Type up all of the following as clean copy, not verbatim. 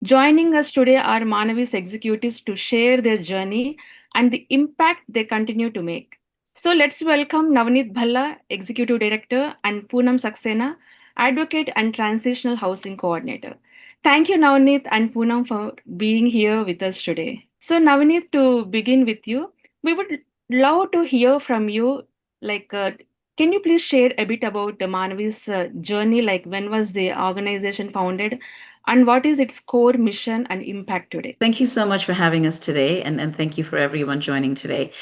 Joining us today are Manavi's executives to share their journey and the impact they continue to make. So let's welcome Navneet Bhalla, Executive Director, and Poonam Saxena, Advocate and Transitional Housing Coordinator. Thank you, Navneet and Poonam, for being here with us today. So, Navneet, to begin with you, we would love to hear from you. Like, can you please share a bit about the Manavi's journey? Like, when was the organization founded, and what is its core mission and impact today? Thank you so much for having us today, and thank you for everyone joining today.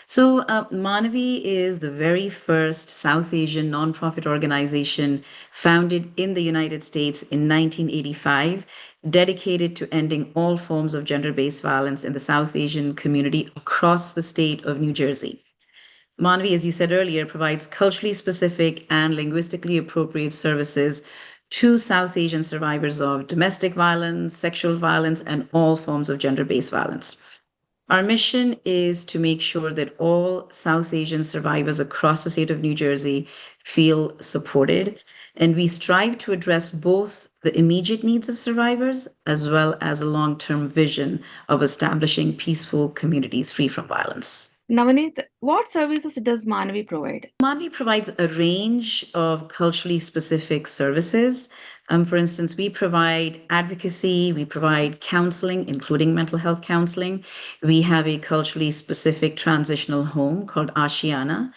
Manavi is the very first South Asian nonprofit organization founded in the United States in 1985, dedicated to ending all forms of gender based violence in the South Asian community across the state of New Jersey. Manavi, as you said earlier, provides culturally specific and linguistically appropriate services to South Asian survivors of domestic violence, sexual violence, and all forms of gender based violence. Our mission is to make sure that all South Asian survivors across the state of New Jersey feel supported. And we strive to address both the immediate needs of survivors as well as a long term vision of establishing peaceful communities free from violence. Navneet, what services does Manavi provide? Manvi provides a range of culturally specific services. For instance, we provide advocacy, we provide counseling, including mental health counseling. We have a culturally specific transitional home called Ashiana.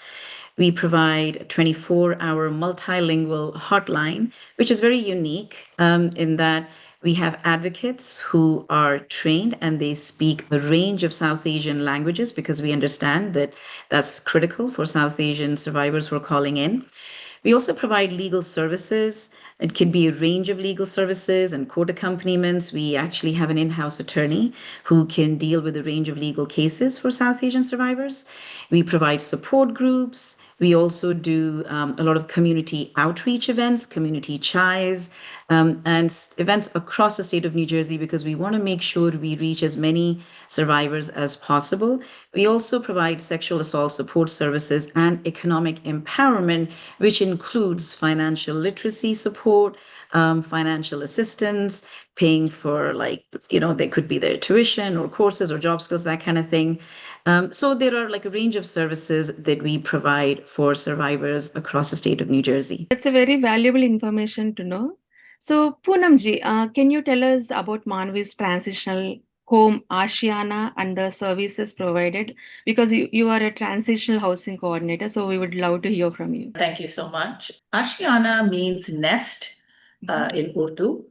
We provide a 24-hour multilingual hotline, which is very unique in that we have advocates who are trained and they speak a range of South Asian languages because we understand that that's critical for South Asian survivors who are calling in. We also provide legal services. It could be a range of legal services and court accompaniments. We actually have an in house attorney who can deal with a range of legal cases for South Asian survivors. We provide support groups. We also do a lot of community outreach events, community chais, and events across the state of New Jersey because we want to make sure we reach as many survivors as possible. We also provide sexual assault support services and economic empowerment, which includes financial literacy support, financial assistance, paying for they could be their tuition or courses or job skills, that kind of thing. So there are like a range of services that we provide for survivors across the state of New Jersey. That's a very valuable information to know. So, Poonamji, can you tell us about Manavi's transitional home, Ashiana, and the services provided? Because you are a transitional housing coordinator, so we would love to hear from you. Thank you so much. Ashiana means nest in Urdu,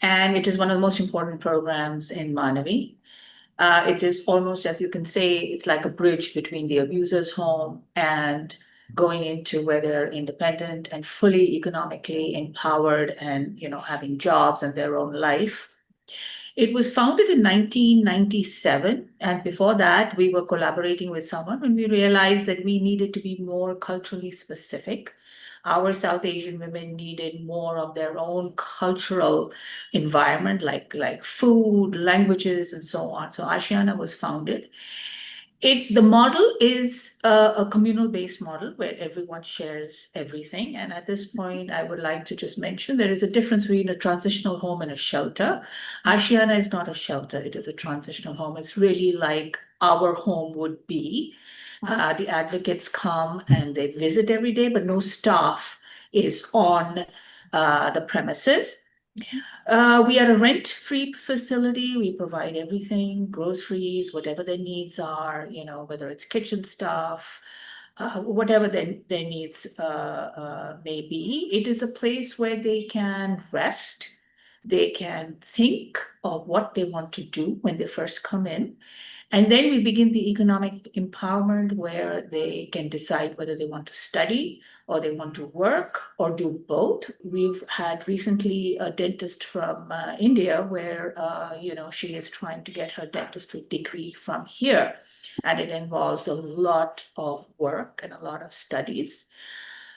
and it is one of the most important programs in Manavi. It is almost, as you can say, it's like a bridge between the abuser's home and going into where they're independent and fully economically empowered and, having jobs and their own life. It was founded in 1997, and before that, we were collaborating with someone when we realized that we needed to be more culturally specific. Our South Asian women needed more of their own cultural environment, like food, languages, and so on. So Ashiana was founded. The model is a communal-based model where everyone shares everything. And at this point, I would like to just mention there is a difference between a transitional home and a shelter. Ashiana is not a shelter; it is a transitional home. It's really like our home would be. The advocates come and they visit every day, but no staff is on the premises. We are a rent-free facility. We provide everything, groceries, whatever their needs are, whether it's kitchen stuff, whatever their needs may be. It is a place where they can rest. They can think of what they want to do when they first come in. And then we begin the economic empowerment where they can decide whether they want to study or they want to work or do both. We've had recently a dentist from India where, she is trying to get her dentistry degree from here. And it involves a lot of work and a lot of studies.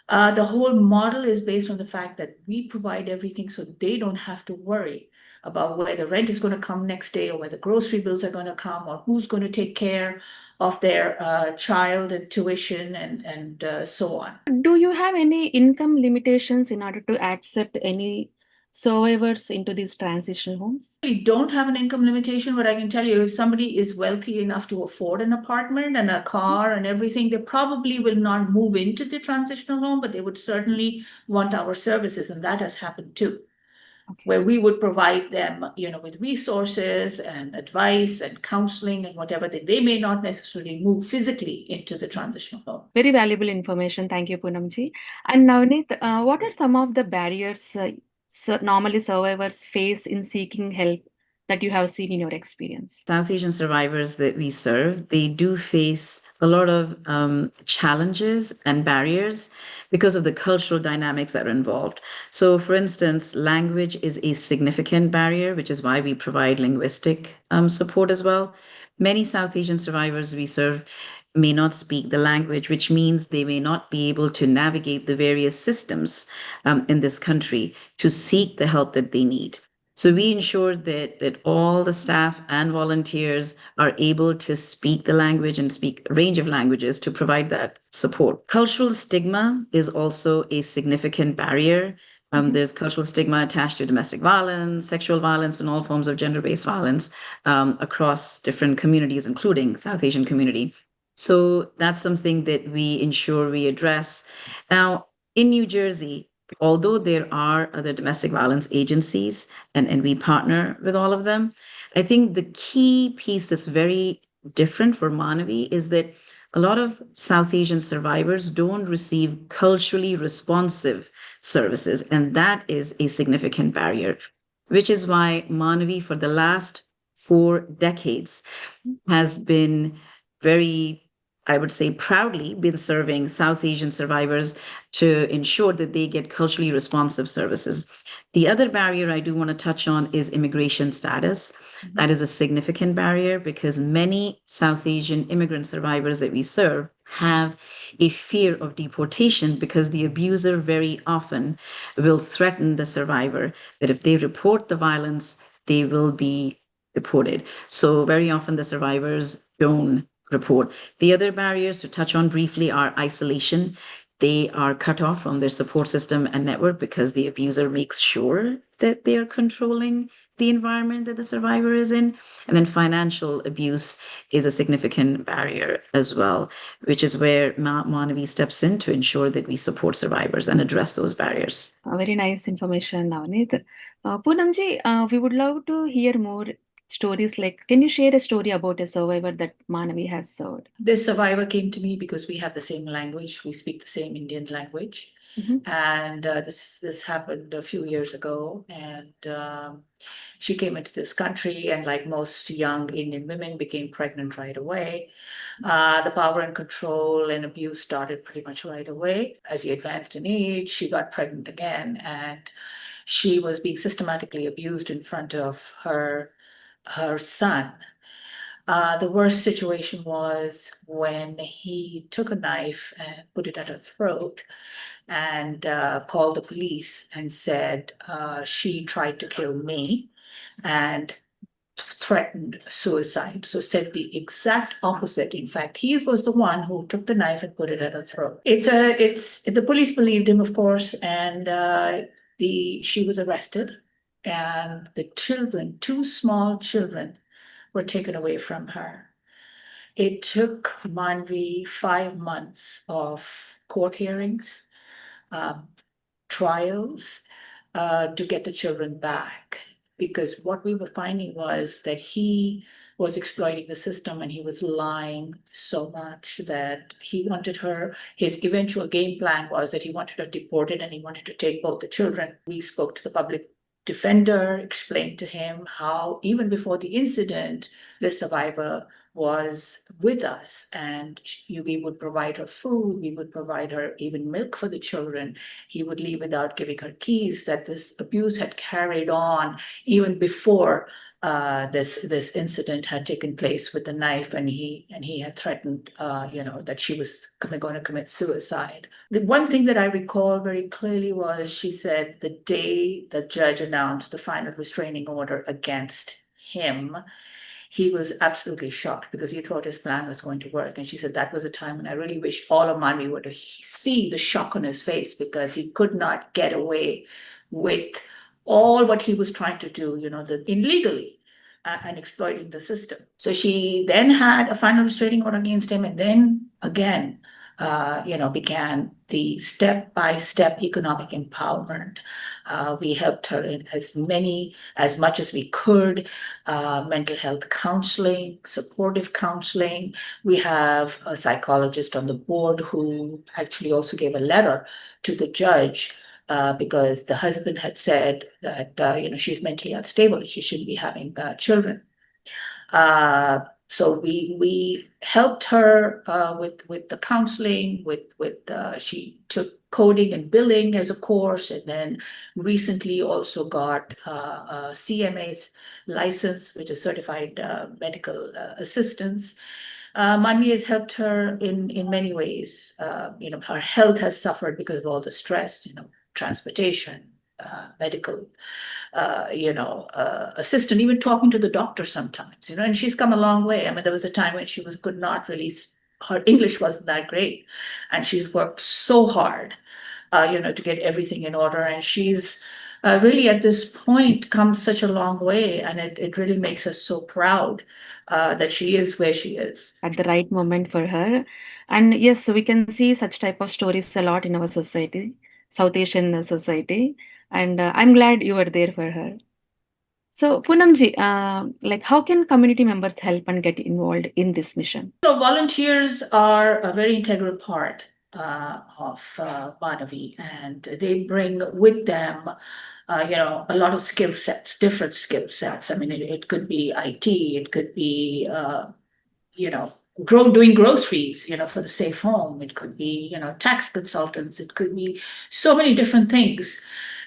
The whole model is based on the fact that we provide everything so they don't have to worry about where the rent is going to come next day or where the grocery bills are going to come or who's going to take care of their child and tuition and so on. Do you have any income limitations in order to accept any survivors into these transitional homes? We don't have an income limitation, but I can tell you if somebody is wealthy enough to afford an apartment and a car and everything, they probably will not move into the transitional home, but they would certainly want our services, and that has happened too. Okay. Where we would provide them, with resources and advice and counseling and whatever, that they may not necessarily move physically into the transitional home. Very valuable information. Thank you, Poonamji. And Navneet, what are some of the barriers normally survivors face in seeking help that you have seen in your experience? South Asian survivors that we serve, they do face a lot of challenges and barriers because of the cultural dynamics that are involved. So, for instance, language is a significant barrier, which is why we provide linguistic support as well. Many South Asian survivors we serve may not speak the language, which means they may not be able to navigate the various systems in this country to seek the help that they need. So we ensure that all the staff and volunteers are able to speak the language and speak a range of languages to provide that support. Cultural stigma is also a significant barrier. There's cultural stigma attached to domestic violence, sexual violence, and all forms of gender-based violence across different communities, including South Asian community. So that's something that we ensure we address. Now, in New Jersey, although there are other domestic violence agencies and we partner with all of them, I think the key piece that's very different for Manavi is that a lot of South Asian survivors don't receive culturally responsive services, and that is a significant barrier, which is why Manavi, for the last 4 decades, has been very, I would say, proudly been serving South Asian survivors to ensure that they get culturally responsive services. The other barrier I do want to touch on is immigration status. That is a significant barrier because many South Asian immigrant survivors that we serve have a fear of deportation because the abuser very often will threaten the survivor that if they report the violence, they will be deported. So very often the survivors don't report. The other barriers to touch on briefly are isolation. They are cut off from their support system and network because the abuser makes sure that they are controlling the environment that the survivor is in. And then financial abuse is a significant barrier as well, which is where Manavi steps in to ensure that we support survivors and address those barriers. Very nice information, Navneet. Poonamji, we would love to hear more stories. Like, can you share a story about a survivor that Manavi has served? This survivor came to me because we have the same language. We speak the same Indian language. And this happened a few years ago. And she came into this country and, like most young Indian women, became pregnant right away. The power and control and abuse started pretty much right away. As he advanced in age, she got pregnant again, and she was being systematically abused in front of her son. The worst situation was when he took a knife and put it at her throat and called the police and said she tried to kill me and threatened suicide. So said the exact opposite. In fact, he was the one who took the knife and put it at her throat. It's the police believed him, of course, and she was arrested, and the children, 2 small children, were taken away from her. It took Manvi 5 months of court hearings, trials, to get the children back. Because what we were finding was that he was exploiting the system and he was lying so much that he wanted her. His eventual game plan was that he wanted her deported and he wanted to take both the children. We spoke to the public defender, explained to him how even before the incident, the survivor was with us and we would provide her food, we would provide her even milk for the children. He would leave without giving her keys, that this abuse had carried on even before this incident had taken place with the knife, and he had threatened that she was going to commit suicide. The one thing that I recall very clearly was she said the day the judge announced the final restraining order against him, he was absolutely shocked because he thought his plan was going to work. And she said that was a time when I really wish all of Manavi would have seen the shock on his face because he could not get away with all what he was trying to do, illegally, and exploiting the system. So she then had a final restraining order against him, and then again, began the step-by-step economic empowerment. We helped her in as much as we could, mental health counseling, supportive counseling. We have a psychologist on the board who actually also gave a letter to the judge, because the husband had said that she's mentally unstable and she shouldn't be having children. So we helped her with the counseling. She took coding and billing as a course, and then recently also got a CMA's license, which is Certified Medical Assistance. Mani has helped her in many ways. Her health has suffered because of all the stress, transportation, medical, assistant, even talking to the doctor sometimes, and she's come a long way. I mean, there was a time when she could not really, her English wasn't that great, and she's worked so hard, to get everything in order. And she's really at this point come such a long way, and it really makes us so proud that she is where she is. At the right moment for her. And yes, so we can see such type of stories a lot in our society, South Asian society. And I'm glad you were there for her. So, Poonamji, like how can community members help and get involved in this mission? Volunteers are a very integral part of Manavi, and they bring with them, a lot of skill sets, different skill sets. I mean, it could be IT, it could be, doing groceries, for the safe home. It could be, tax consultants. It could be so many different things.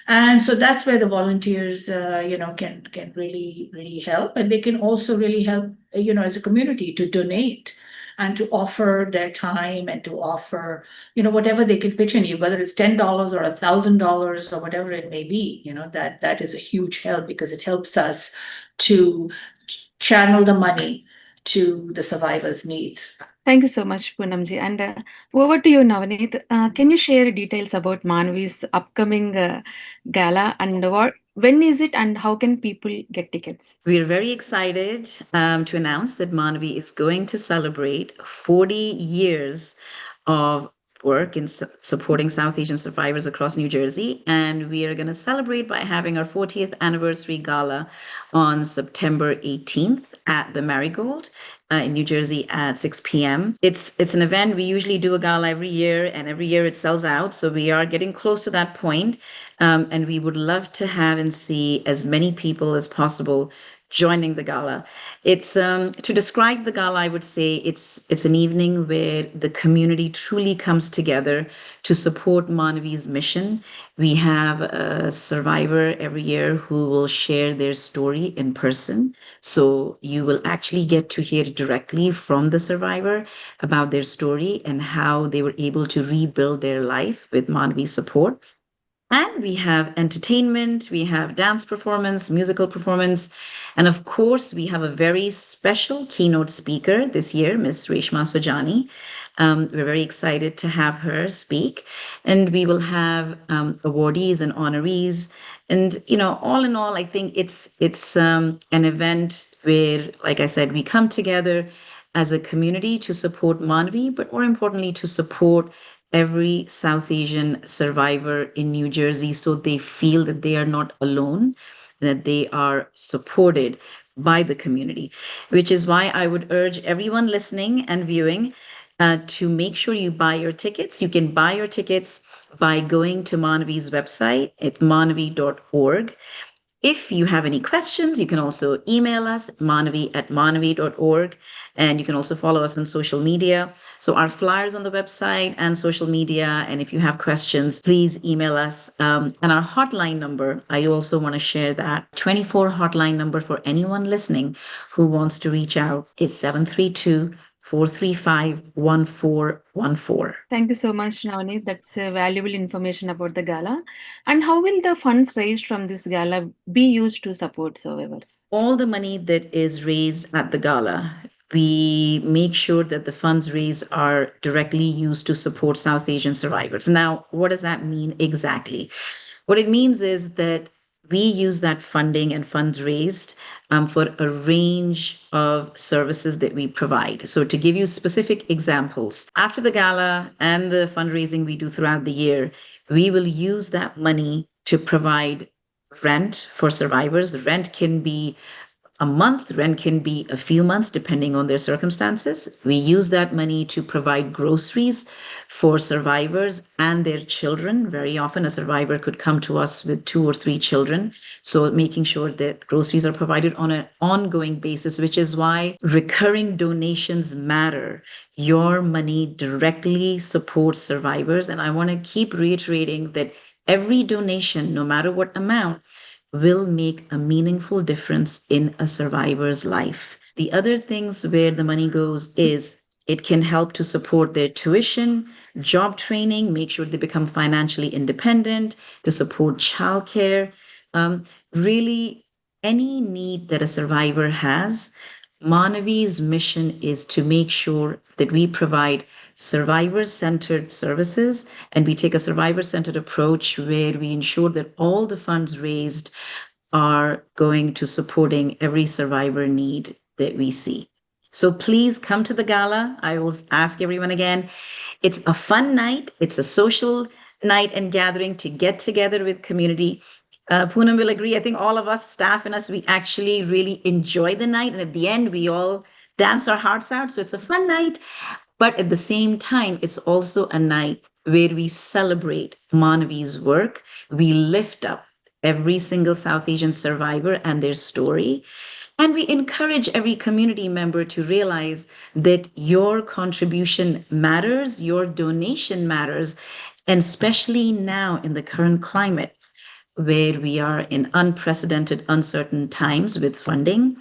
And so that's where the volunteers, can really help, and they can also really help, as a community to donate and to offer their time and to offer, whatever they can pitch in you, whether it's $10 or $1,000 or whatever it may be. That is a huge help, because it helps us to channel the money to the survivors' needs. Thank you so much, Poonamji. And over to you, Navneet. Can you share details about Manvi's upcoming gala and when is it and how can people get tickets? We are very excited to announce that Manavi is going to celebrate 40 years of work in supporting South Asian survivors across New Jersey. And we are going to celebrate by having our 40th anniversary gala on September 18th at the Marigold in New Jersey at 6 p.m. It's an event. We usually do a gala every year, and every year it sells out. So we are getting close to that point. And we would love to have and see as many people as possible joining the gala. It's to describe the gala, I would say it's an evening where the community truly comes together to support Manavi's mission. We have a survivor every year who will share their story in person. So you will actually get to hear directly from the survivor about their story and how they were able to rebuild their life with Manavi's support. And we have entertainment, we have dance performance, musical performance, and of course, we have a very special keynote speaker this year, Miss Reshma Sojani. We're very excited to have her speak, and we will have awardees and honorees. And all in all, I think it's an event where, like I said, we come together as a community to support Manvi, but more importantly, to support every South Asian survivor in New Jersey so they feel that they are not alone, that they are supported by the community, which is why I would urge everyone listening and viewing to make sure you buy your tickets. You can buy your tickets by going to Manavi's website at manavi.org. If you have any questions, you can also email us, manavi@manavi.org, and you can also follow us on social media. So our flyers on the website and social media, and if you have questions, please email us. And our hotline number, I also want to share that 24 hotline number for anyone listening who wants to reach out is 732-435-1414. Thank you so much, Navneet. That's valuable information about the gala. And how will the funds raised from this gala be used to support survivors? All the money that is raised at the gala, we make sure that the funds raised are directly used to support South Asian survivors. Now, what does that mean exactly? What it means is that we use that funding and funds raised for a range of services that we provide. So, to give you specific examples, after the gala and the fundraising we do throughout the year, we will use that money to provide rent for survivors. Rent can be a month, rent can be a few months depending on their circumstances. We use that money to provide groceries for survivors and their children. Very often, a survivor could come to us with two or three children. So, making sure that groceries are provided on an ongoing basis, which is why recurring donations matter. Your money directly supports survivors. And I want to keep reiterating that every donation, no matter what amount, will make a meaningful difference in a survivor's life. The other things where the money goes is it can help to support their tuition, job training, make sure they become financially independent, to support childcare. Um, Really, any need that a survivor has, Manavi's mission is to make sure that we provide survivor centered services and we take a survivor centered approach where we ensure that all the funds raised are going to supporting every survivor need that we see. So please come to the gala. I will ask everyone again. It's a fun night, it's a social night and gathering to get together with community. Poonam will agree. I think all of us, staff and us, we actually really enjoy the night. And at the end, we all dance our hearts out. So it's a fun night. But at the same time, it's also a night where we celebrate Manavi's work. We lift up every single South Asian survivor and their story. And we encourage every community member to realize that your contribution matters, your donation matters, and especially now in the current climate where we are in unprecedented, uncertain times with funding,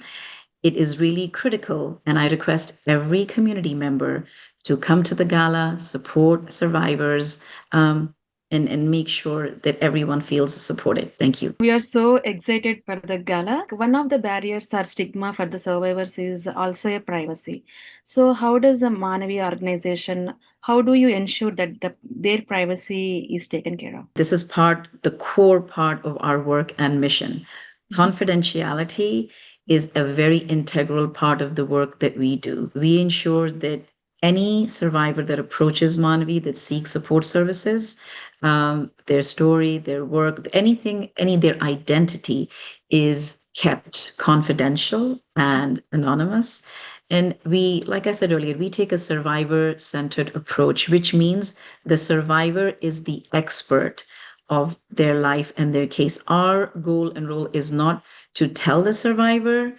it is really critical. And I request every community member to come to the gala, support survivors, and make sure that everyone feels supported. Thank you. We are so excited for the gala. One of the barriers or stigma for the survivors is also a privacy. So, how does a Manavi organization, how do you ensure that their privacy is taken care of? This is the core part of our work and mission. Confidentiality is a very integral part of the work that we do. We ensure that any survivor that approaches Manavi that seeks support services, their story, their work, anything, their identity is kept confidential and anonymous. And we, like I said earlier, we take a survivor centered approach, which means the survivor is the expert of their life and their case. Our goal and role is not to tell the survivor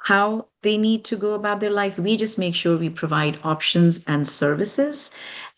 how they need to go about their life. We just make sure we provide options and services,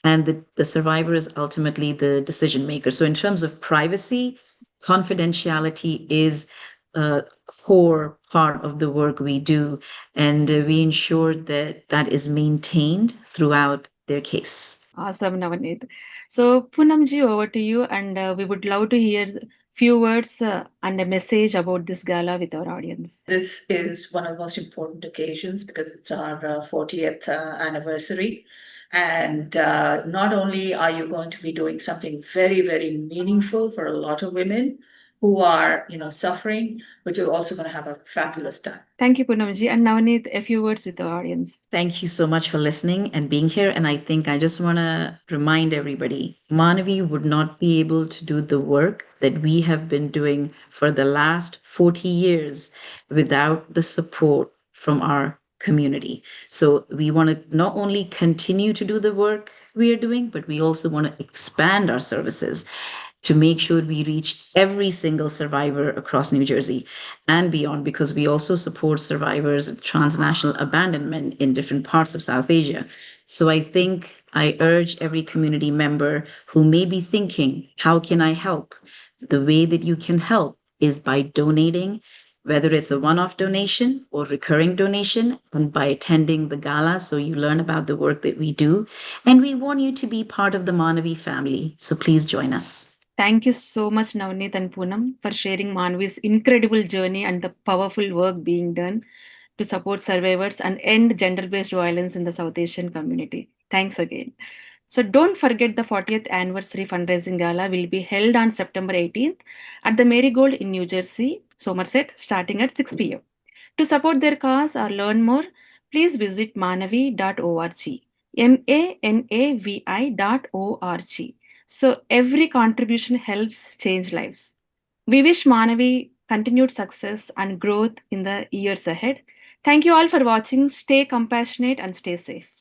and the survivor is ultimately the decision maker. So, in terms of privacy, confidentiality is a core part of the work we do, and we ensure that that is maintained throughout their case. Awesome, Navneet. So, Poonamji, over to you, and we would love to hear few words and a message about this gala with our audience. This is one of the most important occasions because it's our 40th anniversary. And not only are you going to be doing something very, very meaningful for a lot of women who are, suffering, but you're also going to have a fabulous time. Thank you, Poonamji. And Navneet, a few words with our audience. Thank you so much for listening and being here. And I think I just want to remind everybody Manavi would not be able to do the work that we have been doing for the last 40 years without the support from our community. So we want to not only continue to do the work we are doing, but we also want to expand our services to make sure we reach every single survivor across New Jersey and beyond, because we also support survivors of transnational abandonment in different parts of South Asia. So I think I urge every community member who may be thinking, how can I help? The way that you can help is by donating, whether it's a one-off donation or recurring donation, and by attending the gala so you learn about the work that we do. And we want you to be part of the Manavi family. So please join us. Thank you so much, Navneet and Poonam, for sharing Manvi's incredible journey and the powerful work being done to support survivors and end gender based violence in the South Asian community. Thanks again. So don't forget the 40th anniversary fundraising gala will be held on September 18th at the Marigold in New Jersey, Somerset, starting at 6 p.m. To support their cause or learn more, please visit manavi.org. manavi.org. So every contribution helps change lives. We wish Manavi continued success and growth in the years ahead. Thank you all for watching. Stay compassionate and stay safe.